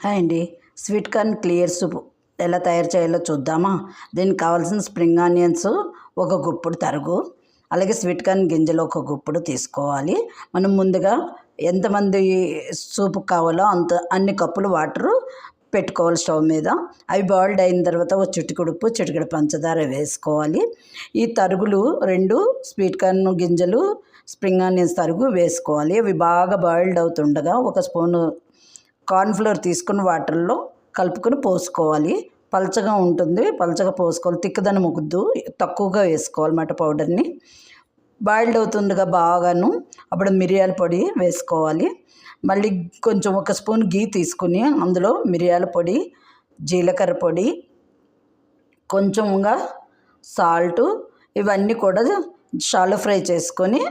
Hi అండి. Sweet corn clear soup ఎలా తయారు చేయాలో చూద్దామా? దీనికి కావాల్సిన స్ప్రింగ్ ఆనియన్స్ ఒక గుప్పుడు తరుగు, అలాగే స్వీట్ కార్న్ గింజలు ఒక గుప్పుడు తీసుకోవాలి. మనం ముందుగా ఎంతమంది సూప్ కావాలో అన్ని కప్పులు వాటరు పెట్టుకోవాలి స్టవ్ మీద. అవి బాయిల్డ్ అయిన తర్వాత ఒక చిటికెడు ఉప్పు, చిటికెడు పంచదార వేసుకోవాలి. ఈ తరుగులు 2 స్వీట్ కార్న్ గింజలు, స్ప్రింగ్ ఆనియన్స్ తరుగు వేసుకోవాలి. అవి బాగా బాయిల్డ్ అవుతుండగా ఒక స్పూను కార్న్ఫ్లోర్ తీసుకుని వాటర్లో కలుపుకొని పోసుకోవాలి. పలచగా ఉంటుంది, పలచగా పోసుకోవాలి. తిక్కదనం ముగ్గుద్దు, తక్కువగా వేసుకోవాలన్నమాట పౌడర్ని. బాయిల్డ్ అవుతుండగా బాగాను అప్పుడు మిరియాల పొడి వేసుకోవాలి. మళ్ళీ కొంచెం ఒక స్పూన్ గీ తీసుకుని అందులో మిరియాల పొడి, జీలకర్ర పొడి, కొంచెంగా సాల్టు ఇవన్నీ కూడా షాలో ఫ్రై చేసుకొని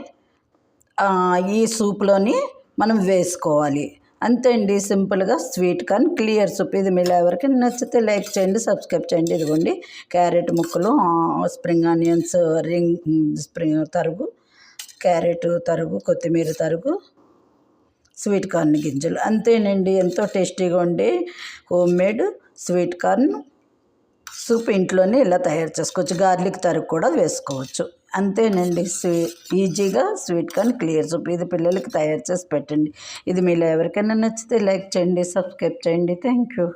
ఈ సూప్లోని మనం వేసుకోవాలి. అంతే అండి, సింపుల్గా స్వీట్ కార్న్ క్లియర్ సూప్. ఇది మీలో ఎవరికైనా నచ్చితే లైక్ చేయండి, సబ్స్క్రైబ్ చేయండి. ఇదిగోండి క్యారెట్ ముక్కలు, స్ప్రింగ్ ఆనియన్స్ స్ప్రింగ్ తరుగు, క్యారెట్ తరుగు, కొత్తిమీర తరుగు, స్వీట్ కార్న్ గింజలు. అంతేనండి, ఎంతో టేస్టీగా ఉండే home made sweet corn soup ఇంట్లోనే ఇలా తయారు చేసుకోవచ్చు. గార్లిక్ తరుగు కూడా వేసుకోవచ్చు. అంతేనండి, ఈజీగా స్వీట్ కార్న్ క్లియర్ సూప్. ఇది పిల్లలకి తయారు చేసి పెట్టండి. ఇది మీలో ఎవరికైనా నచ్చితే లైక్ చేయండి, సబ్స్క్రైబ్ చేయండి. Thank you.